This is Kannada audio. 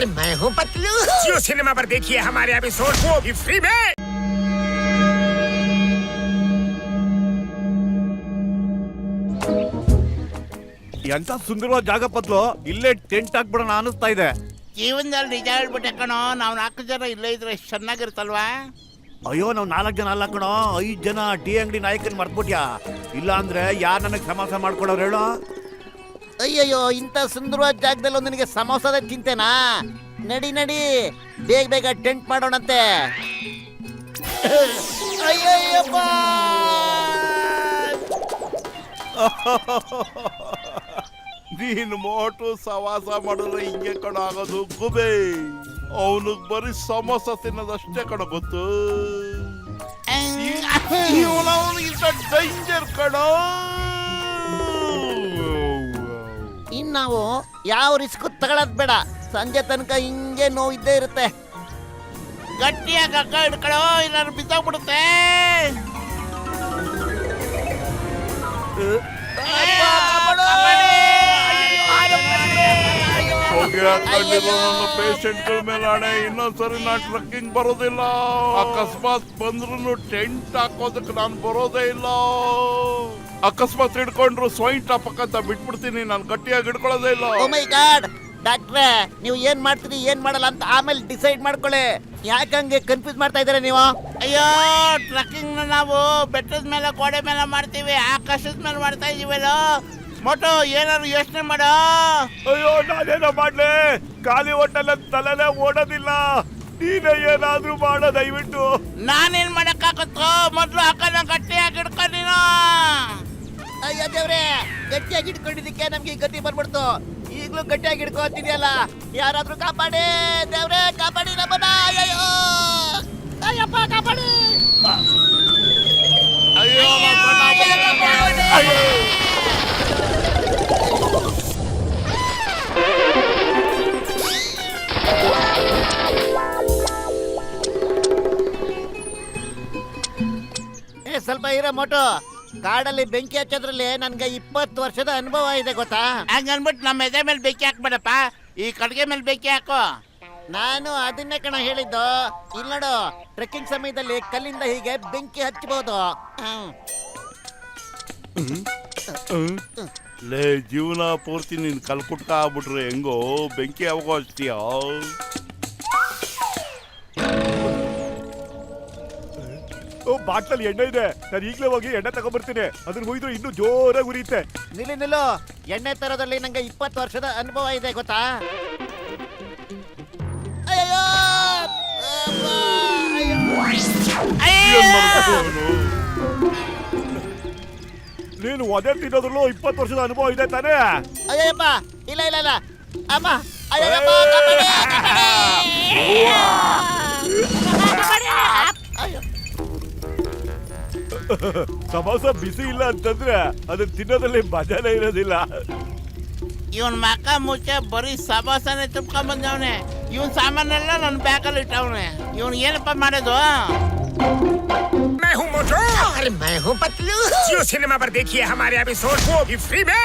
अरे मैं हूँ पतलू। जियो सिनेमा पर देखिए हमारे एपिसोड वो भी फ्री में। ಎಂತ ಸುಂದರವಾದ ಜಾಗ ಪತ್ಲು, ಇಲ್ಲೇ ಟೆಂಟ್ ಹಾಕ್ಬಿಡೋಣ ಅನಿಸ್ತಾ ಇದೆ. ಜೀವನದಲ್ಲಿ ನಿಜ ಹೇಳ್ಬಿಟ್ಟೆ ಕಣೋ, ನಾವು 4 ಜನ ಇಲ್ಲೇ ಇದ್ರೆ ಎಷ್ಟು ಚೆನ್ನಾಗಿರುತ್ತಲ್ವಾ? ಅಯ್ಯೋ, ನಾವು 4 ಜನ ಅಲ್ಲ ಕಣೋ, 5 ಜನ. ಟೀ ಅಂಗಡಿ ನಾಯಕನ್ ಮರ್ತ್ಬಿಟ್ಯಾ? ಇಲ್ಲ ಅಂದ್ರೆ ಯಾರು ನನಗೆ ಸಮಾಸ ಮಾಡ್ಕೊಡೋರು ಹೇಳೋ? ಅಯ್ಯಯ್ಯೋ, ಇಂಥ ಸುಂದರವಾದ ಜಾಗದಲ್ಲಿ ನಿನಗೆ ಸಮೋಸದ ಚಿಂತೆನಾ? ನಡಿ ನಡಿ, ಬೇಗ ಬೇಗ ಟೆಂಟ್ ಮಾಡೋಣಂತೆ. ಅಯ್ಯಯ್ಯಪ್ಪ, ನೀನು ಮೋಟು ಸವಾಸ ಮಾಡಿದ್ರೆ ಹಿಂಗೆ ಕಣ ಆಗೋದು ಗುಬೆ. ಅವನಿಗೆ ಬರೀ ಸಮೋಸ ತಿನ್ನೋದಷ್ಟೇ ಕಣ ಗೊತ್ತು. ಡೇಂಜರ್ ಕಣ. ಇನ್ ನಾವು ಯಾವ ರಿಸ್ಕ್ ತಗೊಳದ್ ಬೇಡ. ಸಂಜೆ ತನಕ ಹಿಂಗೆ ನೋವಿದ್ದೇ ಇರುತ್ತೆ. ಗಟ್ಟಿಯಾಗಿ ಹಗ್ಗ ಹಿಡ್ಕೊಳ್ಳೋ, ಇಲ್ಲಾರು ಬಿದ್ದೋಗ್ಬಿಡುತ್ತೆ. ಹೊಗೆ ಹಾಕೊಂಡಿರೋ ನನ್ನ ಪೇಷಂಟ್ಗಳ ಮೇಲೆ ಹಣೆ. ಇನ್ನೊಂದ್ಸರಿ ನಾನು ಟ್ರಕ್ಕಿಂಗ್ ಬರೋದಿಲ್ಲ. ಅಕಸ್ಮಾತ್ ಬಂದ್ರು ಟೆಂಟ್ ಹಾಕೋದಕ್ಕೆ ನಾನು ಬರೋದೇ ಇಲ್ಲ. ಅಕಸ್ಮಾತ್ ಹಿಡ್ಕೊಂಡ್ರು ಸ್ವೈನ್ ಟಾಪಕ್ ಅಂತ ಬಿಟ್ಬಿಡ್ತೀನಿ. ನಾನು ಗಟ್ಟಿಯಾಗಿ ಹಿಡ್ಕೊಳ್ಳೋದೇ ಇಲ್ಲ. ಓ ಮೈ ಗಾಡ್, ಡಾಕ್ಟ್ರೆ, ನೀವು ಏನ್ ಮಾಡ್ತೀರಿ ಏನ್ ಮಾಡಲ್ಲ ಅಂತ ಆಮೇಲೆ ಡಿಸೈಡ್ ಮಾಡ್ಕೊಳ್ಳಿ. ಯಾಕಂಗೆ ಕನ್ಫ್ಯೂಸ್ ಮಾಡ್ತಾ ಇದಾರೆ ನೀವು? ಅಯ್ಯೋ, ಟ್ರಕ್ಕಿಂಗ್ ನಾವು ಬೆಟ್ಟದ ಮೇಲೆ ಗೋಡೆ ಮೇಲೆ ಮಾಡ್ತೀವಿ, ಆಕಾಶದ ಮೇಲೆ ಮಾಡ್ತಾ ಇದೀವಲ್ಲೋ. ಮೊಟು ಏನಾದ್ರು ಯೋಚನೆ ಮಾಡೋ. ಅಯ್ಯೋ, ನಾನೇನೋ ಮಾಡ್ಲೆ, ಖಾಲಿ ಹೊಟ್ಟೆಲ್ಲ ತಲೆನೇ ಓಡೋದಿಲ್ಲ. ನೀನೇ ಏನಾದ್ರೂ ಮಾಡೋ ದಯವಿಟ್ಟು. ನಾನೇನ್ ಮಾಡಕ್ಕಾಗತ್ತೋ? ಮೊದ್ಲು ಅಕ್ಕನ ಗಟ್ಟಿಯಾಗಿ ಹಿಡ್ಕೊ ನೀನು. ಅಯ್ಯೋ ದೇವ್ರೆ, ಗಟ್ಟಿಯಾಗಿ ಹಿಡ್ಕೊಂಡಿದ್ದಕ್ಕೆ ನಮ್ಗೆ ಈ ಗತಿ ಬರ್ಬಿಡ್ತು. ಈಗ್ಲೂ ಗಟ್ಟಿಯಾಗಿ ಹಿಡ್ಕೊತಿದ್ಯಲ್ಲ, ಯಾರಾದ್ರೂ ಕಾಪಾಡಿ ದೇವ್ರೆ, ಕಾಪಾಡಿ ನಮ್ಮನ್ನ. ಅಯ್ಯೋ, ಅಯ್ಯಪ್ಪ ಕಾಪಾಡಿ. ಅಯ್ಯೋ, ಸ್ವಲ್ಪ ಇರೋ ಮೋಟು. ಕಾಡಲ್ಲಿ ಬೆಂಕಿ ಹಚ್ಚೋದ್ರಲ್ಲಿ ನನ್ಗೆ 20 ವರ್ಷದ ಅನುಭವ ಇದೆ ಗೊತ್ತಾ? ಹಂಗನ್ಬಿಟ್ಟು ನಮ್ಮ ಎದೆ ಮೇಲೆ ಬೆಂಕಿ ಹಾಕ್ಬೇಡಪ್ಪ, ಈ ಕಡ್ಗೆ ಮೇಲೆ ಬೆಂಕಿ ಹಾಕು. ನಾನು ಅದನ್ನೇ ಕಣ ಹೇಳಿದ್ದು. ಇಲ್ಲ ನೋಡು, ಟ್ರೆಕ್ಕಿಂಗ್ ಸಮಯದಲ್ಲಿ ಕಲ್ಲಿಂದ ಹೀಗೆ ಬೆಂಕಿ ಹಚ್ಚಬಹುದು. ಲೇ, ಜೀವನ ಪೂರ್ತಿ ನೀನ್ ಕಲ್ಕುಟ್ಕ ಆಗ್ಬಿಟ್ರೆ ಹೆಂಗೋ? ಬೆಂಕಿ ಯಾವಾಗೋ ಹಚ್ತೀಯ? ಬಾಟ್ಲಲ್ಲಿ ಎಣ್ಣೆ ಇದೆ, ನಾನು ಈಗಲೇ ಹೋಗಿ ಎಣ್ಣೆ ತಗೊಂಡ್ಬರ್ತೀನಿ. ಅದನ್ನ ಹೋಯ್ತು ಇನ್ನೂ ಜೋರಾಗಿ ಉರಿಯುತ್ತೆ. ನಿಲ್ಲು, ಎಣ್ಣೆ ತರೋದ್ರಲ್ಲಿ ನಂಗೆ 20 ವರ್ಷದ ಅನುಭವ ಇದೆ ಗೊತ್ತಾ? ಅಯ್ಯೋ, ಅಪ್ಪ, ಅಯ್ಯೋ. ಏನ್ ಮಾಡ್ಬೇಕು ಅವ್ನು? ನೀನು ಒದೆ ತಿನ್ನೋದ್ರಲ್ಲೂ 20 ವರ್ಷದ ಅನುಭವ ಇದೆ ತಾನೇ? ಅಯ್ಯಪ್ಪ, ಇಲ್ಲ ಇಲ್ಲ ಇಲ್ಲ ಅಮ್ಮ, ಅಯ್ಯಪ್ಪ ಕಾಪಾಡಿ, ಕಾಪಾಡಿ. ಅಯ್ಯೋ, ಸಮೋಸ ಬಿಸಿ ಇಲ್ಲ ಅಂತಂದ್ರೆ ಅದನ್ನ ತಿನ್ನೋದ್ರಲ್ಲಿ ಮಜಾನೇ ಇರೋದಿಲ್ಲ. ಇವನ್ ಮಕ ಮುಚ್ಚೆ ಬರೀ ಸಬಾಸನೆ ತುಂಬ್ಕೊಂಡ್ ಬಂದವನೆ. ಇವನ್ ಸಾಮಾನೆಲ್ಲ ನನ್ನ ಬ್ಯಾಗಲ್ಲಿ ಇಟ್ಟವನೆ. ಇವನ್ ಏನಪ್ಪ ಮಾಡೋದು? मैं हूँ मोटू। अरे मैं हूँ पतलू। जियो सिनेमा पर देखिए हमारे एपिसोड वो भी फ्री में।